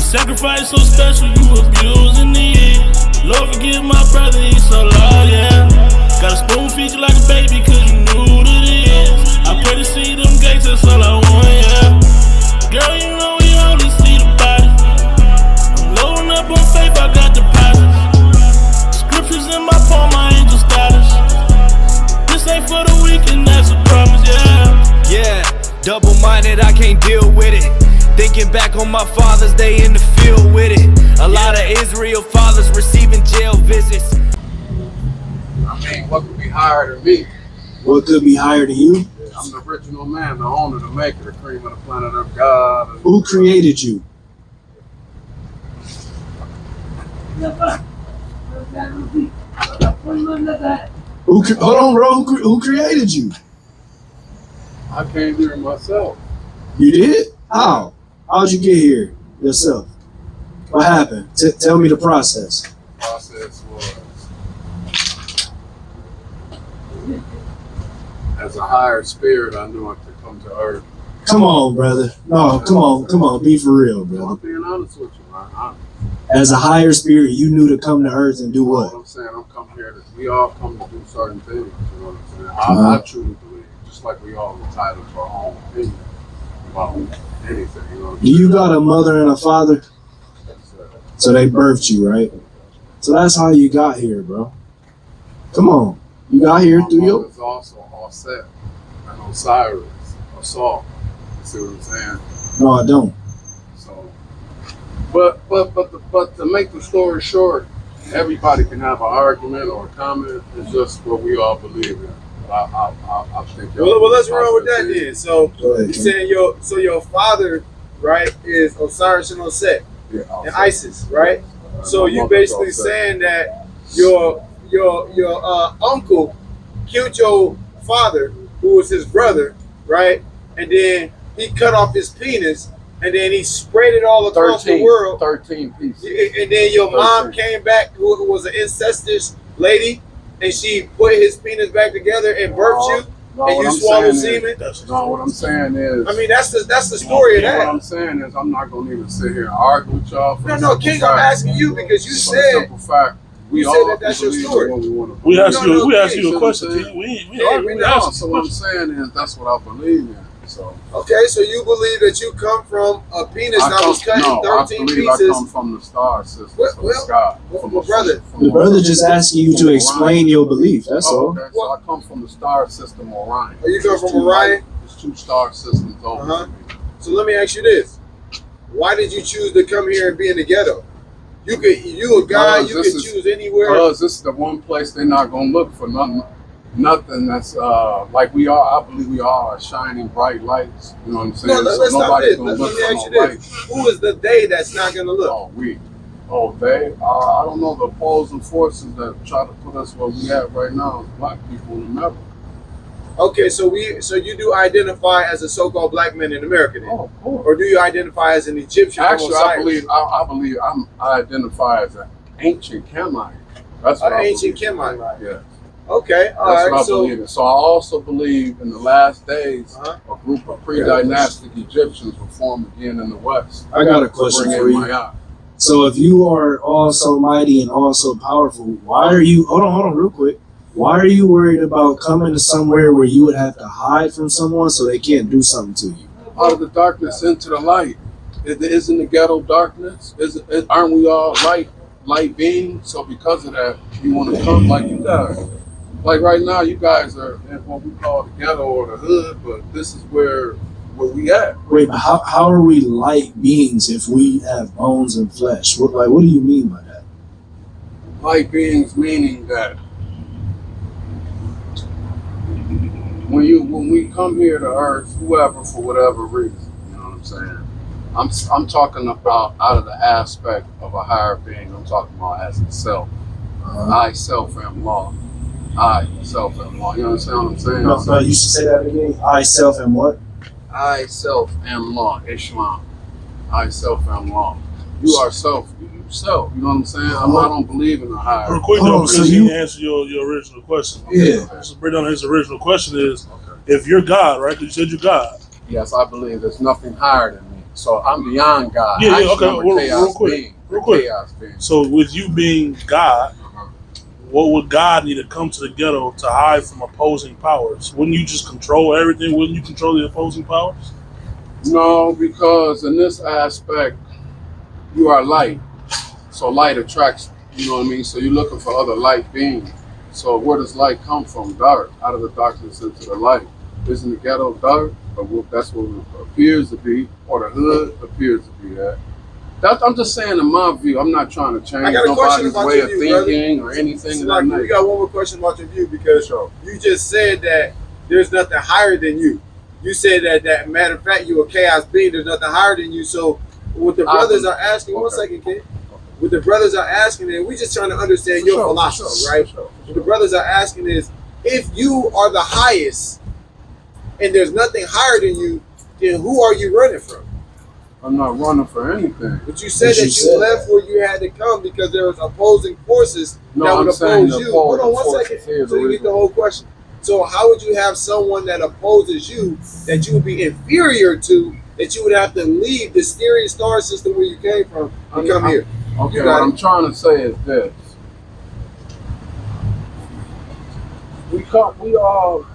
Sacrifice so special, you abusing the years. Lord forgive my brother, he's so loud, yeah. Gotta spoon feed you like a baby, cause you knew what it is. I pray to see them gates, that's all I want, yeah. Girl, you know we only see the body. I'm loading up on faith, I got deposits. Scriptures in my palm, my angel status. This ain't for the weekend, that's a promise, yeah. Yeah, double-minded, I can't deal with it. Thinking back on my Father's Day in the field with it. A lot of Israel fathers receiving jail visits. I mean, what could be higher than me? What could be higher than you? I'm the original man, the owner, the maker, the cream of the planet of God. Who created you? Hold on, bro. Who created you? I came here myself. You did? How? How'd you get here yourself? What happened? Tell me the process. The process was, as a higher spirit, I knew I could come to earth. Come on, brother. No, come on. Be for real, I'm brother. being honest with you, man. As a higher spirit, you knew to come to earth and do What what? I'm saying, I'm come here to, we all come to do certain things, you know what I'm saying? I truly believe, just like we all entitled to our own opinion about anything, you know what I'm Do you got a mother and a father? So they birthed you, right? So that's how you got here, bro. Come on. You got here through your... mother's also Offset and Osiris, or Saul. You see what I'm saying? No, I don't. So, but to make the story short, everybody can have an argument or a comment. It's just what we all believe in. I think. Well, let's run with that then. So you saying your father, right, is Osiris and Osset and Isis, right? So you basically saying that your uncle killed your father, who was his brother, right? And then he cut off his penis, and then he spread it all across the world. 13 pieces. And then your mom came back, who was an incestuous lady, and she put his penis back together and birthed you, and you swallowed semen. No, what I'm saying is, I mean, that's the story of that. What I'm saying is, I'm not gonna even sit here and argue with y'all. No, King, I'm asking you because you said. Simple fact, we you all said that's your story. We asked you a question. We asked so what I'm saying is, that's what I believe in. So okay, so you believe that you come from a penis that was cut in 13 pieces. I come from the star system, from the sky. From my brother. The brother just asking you to explain your belief. That's all. Okay, so I come from the star system, Orion. Oh, you come from Orion? There's 2 star systems over. So let me ask you this: why did you choose to come here and be in the ghetto? You a guy. You can choose anywhere. Because this is the one place they're not gonna look for nothing that's like we are. I believe we all are shining bright lights. You know what I'm saying? No, let's stop this. Let me ask you this: lights. who is the they that's not gonna look? They. I don't know the opposing forces that try to put us where we at right now as black people in America. Okay, so you do identify as a so-called black man in America, then? Oh, of course. Or do you identify as an Egyptian? Actually, I believe I identify as an ancient Camite. That's what an ancient Camite. Yeah. Okay, all right. right. So I also believe in the last days, a group of pre-dynastic Egyptians will form again in the West. I got a question for you. So if you are all so mighty and all so powerful, why are you, hold on real quick. Why are you worried about coming to somewhere where you would have to hide from someone so they can't do something to you? Out of the darkness into the light. Isn't the ghetto darkness? Aren't we all light beings? So because of that, you want to come like you guys. Like right now, you guys are in what we call the ghetto or the hood, but this is where we at. Wait, but how are we light beings if we have bones and flesh? What do you mean by that? Light beings meaning that when we come here to Earth, whoever for whatever reason, you know what I'm saying? I'm talking about out of the aspect of a higher being. I'm talking about as itself. I self am law. I self am law. You understand what I'm saying? No, you should say that again. I self am what? I self am law. Islam. I self am law. You are self. Yourself. You know what I'm saying? I don't believe in a higher. Real quick though, because you answered your original question. Yeah. So bring down his original question is, if you're God, right? Because you said you're God. Yes, I believe there's nothing higher than me. So I'm beyond God. Yeah, Actually, okay. I'm a Real chaos quick. being. Real quick. Chaos being. So with you being God, what would God need to come to the ghetto to hide from opposing powers? Wouldn't you just control everything? Wouldn't you control the opposing powers? No, because in this aspect, you are light. So light attracts, you know what I mean? So you're looking for other light beings. So where does light come from? Dark. Out of the darkness into the light. Isn't the ghetto dark? But that's what it appears to be, or the hood appears to be that. I'm just saying in my view. I'm not trying to change nobody's way of thinking or anything. So we got one more question about your view, because you just said that there's nothing higher than you. You said that matter of fact, you're a chaos being. There's nothing higher than you. So what the brothers are asking, one second, kid. What the brothers are asking, and we just trying to understand your philosophy, right? What the brothers are asking is, if you are the highest and there's nothing higher than you, then who are you running from? I'm not running for anything. But you said that you left where you had to come because there was opposing forces that would oppose you. Hold on 1 second so you get the whole question. So how would you have someone that opposes you, that you would be inferior to, that you would have to leave the Sirius star system where you came from and come here? Okay, what I'm trying to say is this. We all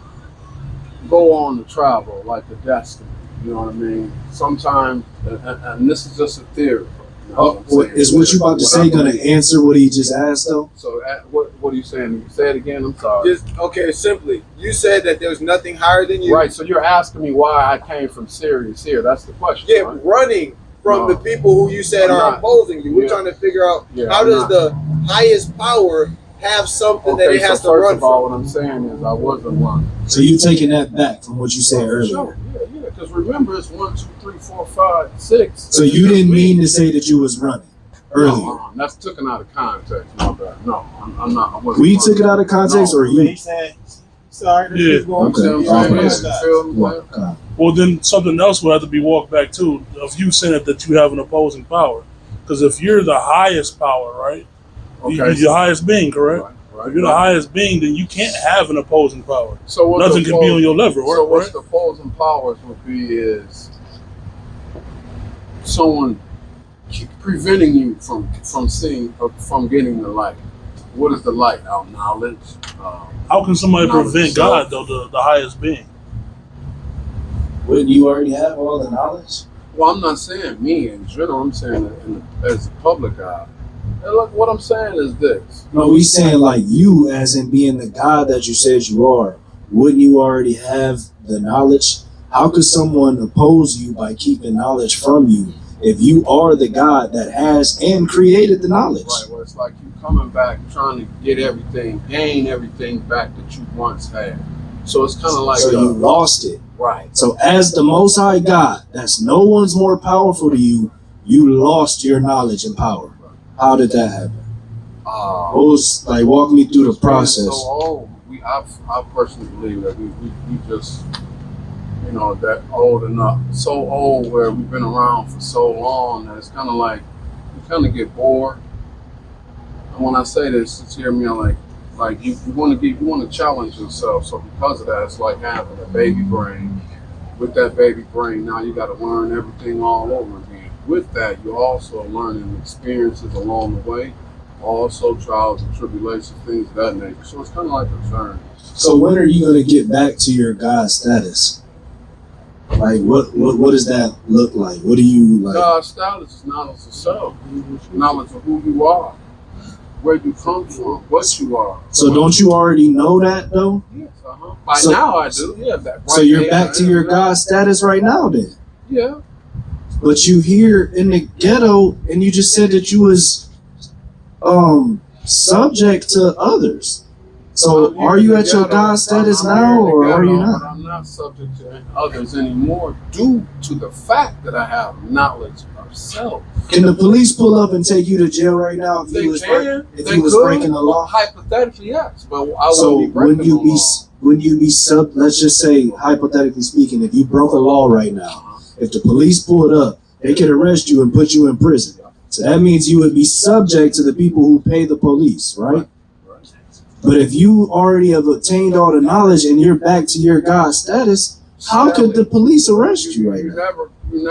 go on to travel like the destiny. You know what I mean? Sometimes, and this is just a theory. You know is what you about to say going to answer what he just asked, though? So what are you saying? Say it again. I'm sorry. Okay, simply. You said that there's nothing higher than you. Right, so you're asking me why I came from Sirius here. That's the question. Yeah, right? Running from the people who you said are opposing you. We're trying to figure out how does the highest power have something that it has to run from. First of all, what I'm saying is I wasn't running. So you taking that back from what you said earlier? Sure. Yeah, because remember it's 1, 2, 3, 4, 5, 6. So you didn't mean to say that you was running earlier? No, that's taken out of context. My bad. No, I'm not. I wasn't We running. took it out of context, or you? He said, sorry, Yeah. Well, then something else would have to be walked back too. Of you saying that you have an opposing power, because if you're the highest power, right? You're the highest being, correct? Right, if you're the highest being, then you can't have an opposing power. So nothing can be on your level, right? So what the opposing powers would be is someone preventing you from seeing or from getting the light. What is the light? Our knowledge. How can somebody prevent God, though, the highest being? Wouldn't you already have all the knowledge? Well, I'm not saying me in general. I'm saying as a public eye. And look, what I'm saying is this. No, we saying like you, as in being the God that you said you are. Wouldn't you already have the knowledge? How could someone oppose you by keeping knowledge from you if you are the God that has and created the knowledge? Right. Well, it's like you coming back trying to gain everything back that you once had. So it's kind of like you lost it. Right. So as the Most High God, that's no one's more powerful to you. You lost your knowledge and power. How did that happen? Walk me through the process. So old. I personally believe that we just, that old enough, so old where we've been around for so long that it's kind of like you kind of get bored. And when I say this, just hear me like you want to challenge yourself. So because of that, it's like having a baby brain. With that baby brain, now you got to learn everything all over again. With that, you're also learning experiences along the way, also trials and tribulations, things of that nature. So it's kind of like a journey. So when are you going to get back to your God status? Like, what does that look like? What do you like? God status is knowledge of self, knowledge of who you are, where you come from, what you are. So don't you already know that though? Yes, By now I do. Yeah. So you're back to your God status right now then? Yeah. But you here in the ghetto, and you just said that you was subject to others. So are you at your God status now, or are you not? But I'm not subject to others anymore due to the fact that I have knowledge of self. Can the police pull up and take you to jail right now if you was breaking the law? Well, hypothetically, yes, but I wouldn't be breaking the law. Wouldn't you be let's just say, hypothetically speaking, if you broke a law right now, if the police pulled up, they could arrest you and put you in prison. So that means you would be subject to the people who pay the police, right? But if you already have obtained all the knowledge and you're back to your God status, how could the police arrest you right now? You You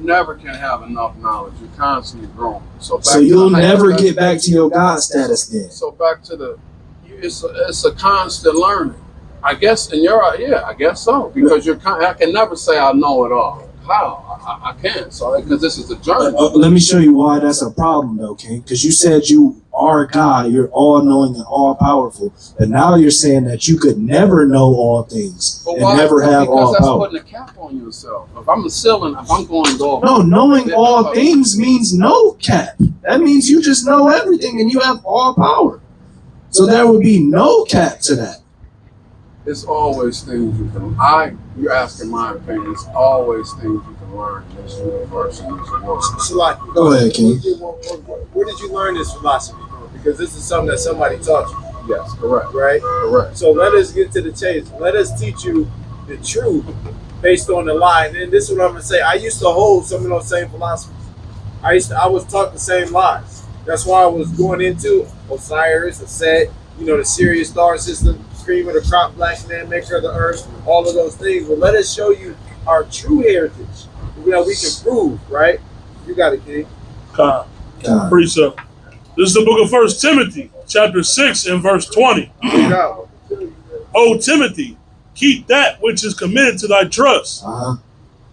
never can have enough knowledge. You're constantly growing. So you'll never get back to your God status then. So back to it's a constant learning. I guess, and I guess so, because I can never say I know it all. How? I can't. So because this is a journey. Let me show you why that's a problem, though, King. Because you said you are God, you're all knowing and all powerful, but now you're saying that you could never know all things and never have all that's power. Putting a cap on yourself. If I'm a ceiling, if I'm going to go. No, knowing all things means no cap. That means you just know everything and you have all power. So there would be no cap to that. It's always things you can. You're asking my opinion. It's always things you can learn in this universe and this world. So like, go ahead, King. Where did you learn this philosophy from? Because this is something that somebody taught you. Yes, correct. Right? Correct. So let us get to the chase. Let us teach you the truth based on the lie. And this is what I'm gonna say. I used to hold some of those same philosophies. I was taught the same lies. That's why I was going into Osiris, Set, the Sirius star system, cream of the crop, black man, maker of the earth, all of those things. But let us show you our true heritage. We can prove, right? You got it, King. Precept. This is the book of 1 Timothy, chapter 6 and verse 20. O Timothy, keep that which is committed to thy trust.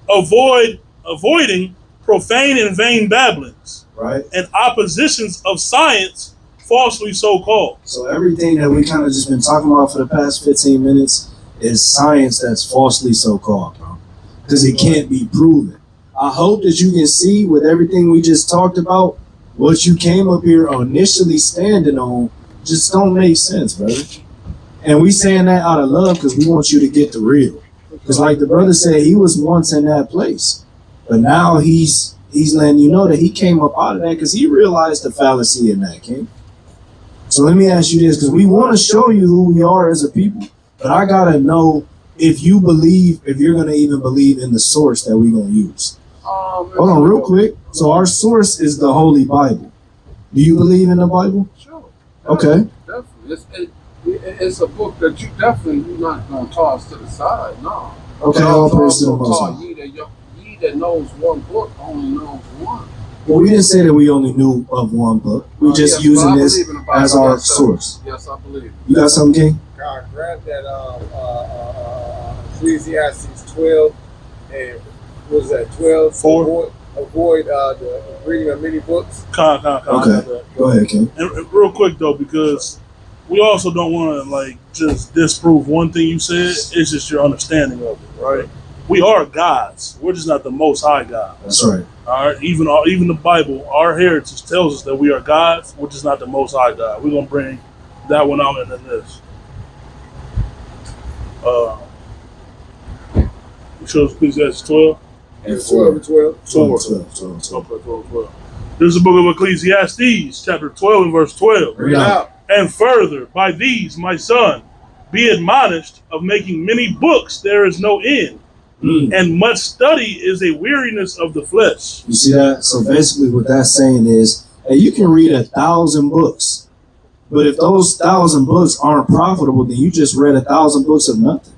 Avoiding profane and vain babblings, right, and oppositions of science, falsely so called. So everything that we kind of just been talking about for the past 15 minutes is science that's falsely so called, bro, because it can't be proven. I hope that you can see with everything we just talked about, what you came up here initially standing on just don't make sense, brother. And we saying that out of love because we want you to get the real. Because like the brother said, he was once in that place. But now he's letting you know that he came up out of that because he realized the fallacy in that, King. So let me ask you this, because we want to show you who we are as a people. But I got to know if you're going to even believe in the source that we're going to use. Hold on real quick. So our source is the Holy Bible. Do you believe in the Bible? Sure. Okay. Definitely. It's a book that you're not going to toss to the side, no. Okay, all praise to the Most High. Ye that knows one book only knows one. Well, we didn't say that we only knew of one book. We're just using this as our source. Yes, I believe. You got something, King? God, grab that Ecclesiastes 12 and what is that, 12? 4. Avoid the reading of many books. Okay, go ahead, King. And real quick, though, because we also don't want to, just disprove one thing you said. It's just your understanding of it, right? We are gods. We're just not the Most High God. That's right. All right. Even the Bible, our heritage tells us that we are gods. We're just not the Most High God. We're gonna bring that one out in this. You sure it's Ecclesiastes 12? Yeah, 12. This is the book of Ecclesiastes, chapter 12 and verse 12. Read out. And further, by these, my son, be admonished of making many books. There is no end. And much study is a weariness of the flesh. You see that? So basically what that's saying is, hey, you can read 1,000 books, but if those 1,000 books aren't profitable, then you just read 1,000 books of nothing.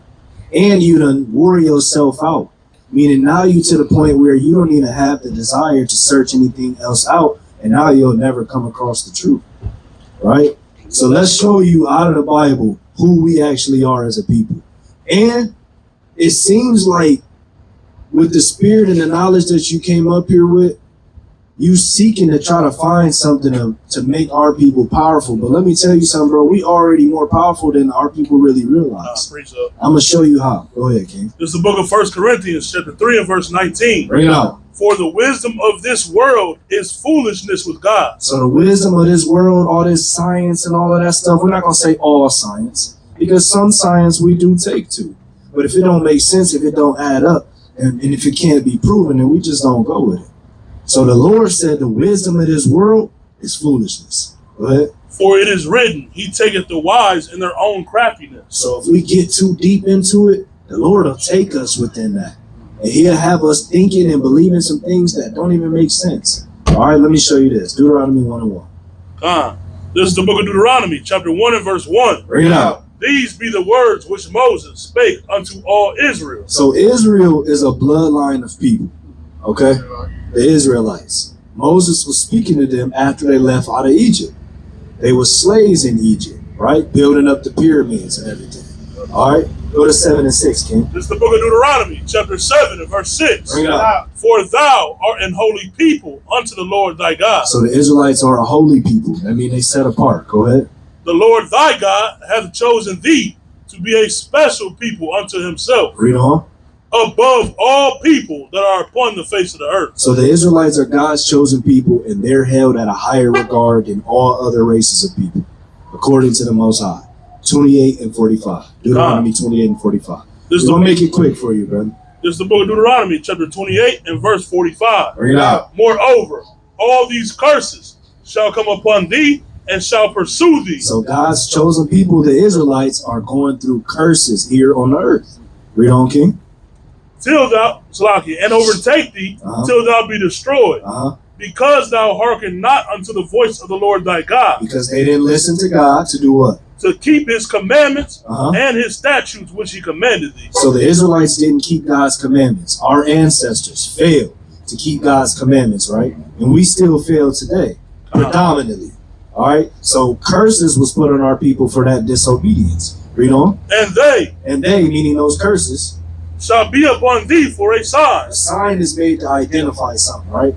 And you done wore yourself out. Meaning now you to the point where you don't even have the desire to search anything else out, and now you'll never come across the truth. Right? So let's show you out of the Bible who we actually are as a people. And it seems like with the spirit and the knowledge that you came up here with, you seeking to try to find something to make our people powerful. But let me tell you something, bro. We already more powerful than our people really realize. I'm going to show you how. Go ahead, King. This is the book of 1 Corinthians, chapter 3 and verse 19. Bring it out. For the wisdom of this world is foolishness with God. So the wisdom of this world, all this science and all of that stuff, we're not going to say all science, because some science we do take to. But if it don't make sense, if it don't add up, and if it can't be proven, then we just don't go with it. So the Lord said the wisdom of this world is foolishness. Go ahead. For it is written, he taketh the wise in their own craftiness. So if we get too deep into it, the Lord will take us within that. And he'll have us thinking and believing some things that don't even make sense. All right, let me show you this. Deuteronomy 1:1. This is the book of Deuteronomy, chapter 1 and verse 1. Bring it out. These be the words which Moses spake unto all Israel. So Israel is a bloodline of people. Okay? The Israelites. Moses was speaking to them after they left out of Egypt. They were slaves in Egypt, right? Building up the pyramids and everything. All right? Go to 7 and 6, King. This is the book of Deuteronomy, chapter 7 and verse 6. Bring it out. For thou art an holy people unto the Lord thy God. So the Israelites are a holy people. That means they set apart. Go ahead. The Lord thy God hath chosen thee to be a special people unto himself, Read on. above all people that are upon the face of the earth. So the Israelites are God's chosen people, and they're held at a higher regard than all other races of people, according to the Most High. 28 and 45. Deuteronomy 28 and 45. We're going to make it quick for you, brother. This is the book of Deuteronomy, chapter 28 and verse 45. Bring it out. Moreover, all these curses shall come upon thee and shall pursue thee. So God's chosen people, the Israelites, are going through curses here on the earth. Read on, King. Till thou, Salaki, and overtake thee, till thou be destroyed. Because thou hearken not unto the voice of the Lord thy God. Because they didn't listen to God to do what? To keep his commandments and his statutes which he commanded thee. So the Israelites didn't keep God's commandments. Our ancestors failed to keep God's commandments, right? And we still fail today, predominantly. All right? So curses was put on our people for that disobedience. Read on. And they, meaning those curses, shall be upon thee for a sign. A sign is made to identify something, right?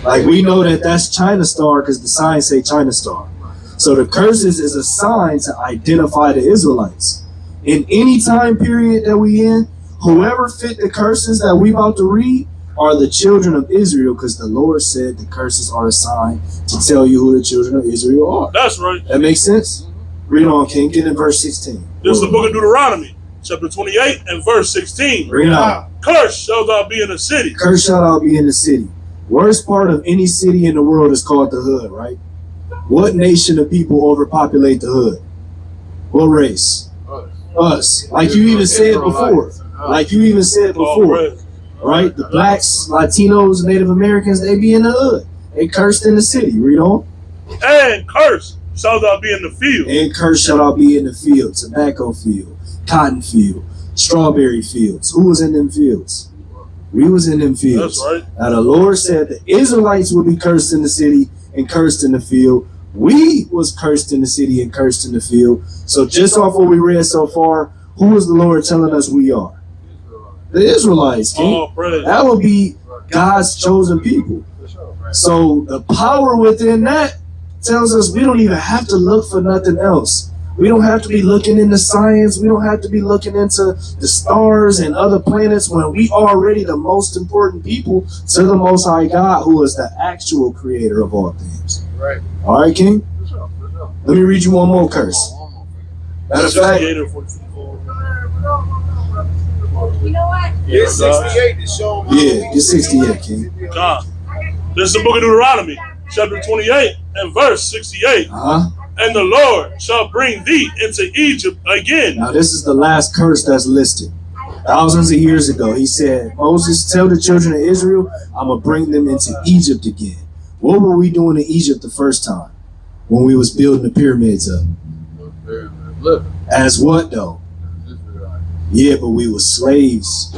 Like we know that that's China Star because the sign say China Star. So the curses is a sign to identify the Israelites. In any time period that we in, whoever fit the curses that we about to read are the children of Israel, because the Lord said the curses are a sign to tell you who the children of Israel are. That's right. That makes sense? Read on, King. Get in verse 16. This is the book of Deuteronomy, chapter 28 and verse 16. Bring it out. Cursed shall thou be in the city. Cursed shall thou be in the city. Worst part of any city in the world is called the hood, right? What nation of people overpopulate the hood? What race? Us. Like you even said before. Like you even said before. Right? The blacks, Latinos, Native Americans, they be in the hood. They cursed in the city. Read on. And cursed shall thou be in the field. And cursed shall thou be in the field. Tobacco field, cotton field, strawberry fields. Who was in them fields? We was in them fields. That's right. Now the Lord said the Israelites would be cursed in the city and cursed in the field. We was cursed in the city and cursed in the field. So just off what we read so far, who is the Lord telling us we are? The Israelites, King. That would be God's chosen people. So the power within that tells us we don't even have to look for nothing else. We don't have to be looking into science. We don't have to be looking into the stars and other planets when we are already the most important people to the Most High God, who is the actual creator of all things. Right. All right, King? Let me read you one more curse. Matter of fact, You know what? Get 68 to show them. yeah, get 68, King. God. This is the book of Deuteronomy, chapter 28 and verse 68. And the Lord shall bring thee into Egypt again. Now this is the last curse that's listed. Thousands of years ago, he said, Moses, tell the children of Israel, I'm going to bring them into Egypt again. What were we doing in Egypt the first time? When we was building the pyramids up. As what though? Yeah, but we were slaves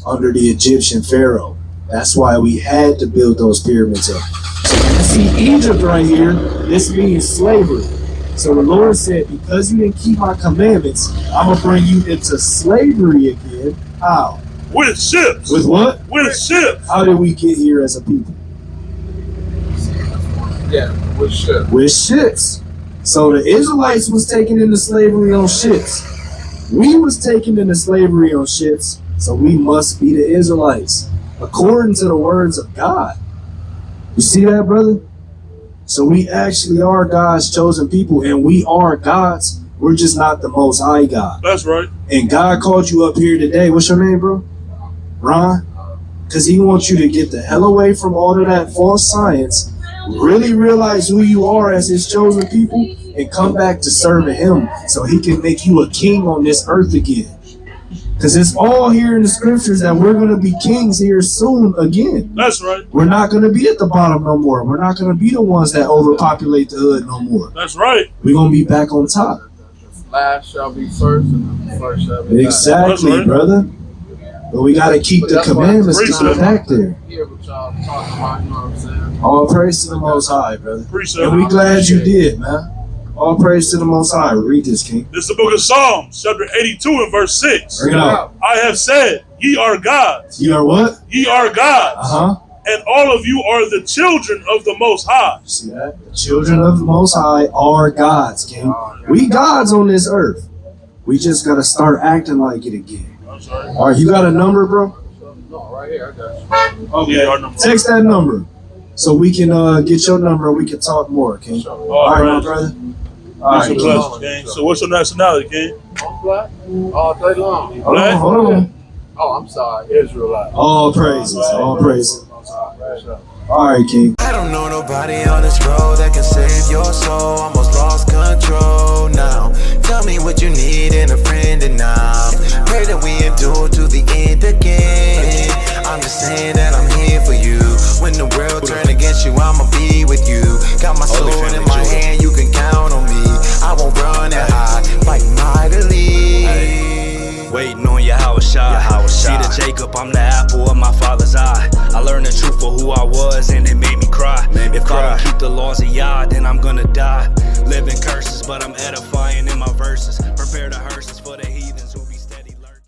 under the Egyptian Pharaoh. That's why we had to build those pyramids up. So you see Egypt right here, this means slavery. So the Lord said, because you didn't keep my commandments, I'm going to bring you into slavery again. How? With ships. With what? With ships. How did we get here as a people? Yeah, with ships. With ships. So the Israelites was taken into slavery on ships. We was taken into slavery on ships, so we must be the Israelites, according to the words of God. You see that, brother? So we actually are God's chosen people, and we are God's. We're just not the Most High God. That's right. And God called you up here today. What's your name, bro? Ron? Because he wants you to get the hell away from all of that false science, really realize who you are as his chosen people, and come back to serving him so he can make you a king on this earth again. Because it's all here in the scriptures that we're going to be kings here soon again. That's right. We're not going to be at the bottom no more. We're not going to be the ones that overpopulate the hood no more. That's right. We're going to be back on top. The last shall be first, and the first shall be last. Exactly, right. brother. But we gotta keep the That's why commandments it's to back there. Hear what y'all talking about, you know what I'm saying? All praise to the Most High, brother. Appreciate And it. we glad you did, man. All praise to the Most High. Read this, King. This is the book of Psalms, chapter 82 and verse 6. Bring it out. I have said, ye are gods. You are what? Ye are gods. Uh-huh. And all of you are the children of the Most High. See that? The children of the Most High are gods, King. We gods on this earth. We just gotta start acting like it again. I'm sorry. All right, you got a number, bro? No, right here, I got you. Okay. Yeah, our number. Text that number so we can get your number and we can talk more, King. All right, my brother. All right, Peace and blessings, King. So what's your nationality, King? I'm black all day long. Hold on, hold on. Oh, I'm sorry, Israelite. All praises, all praises. All right, King. I don't know nobody on this road that can save your soul. Almost lost control now. Tell me what you need in a friend and now. Pray that we endure to the end again. I'm just saying that I'm here for you. When the world turn against you, I'ma be with you. Got my sword in my hand, you can count on me. I won't run and hide, fight mightily. Waiting on Yahweh Shai. See the Jacob, I'm the apple of my father's eye. I learned the truth for who I was and it made me cry. If I don't keep the laws of Yah, then I'm gonna die. Living curses, but I'm edifying in my verses. Prepare the hearses for the heat.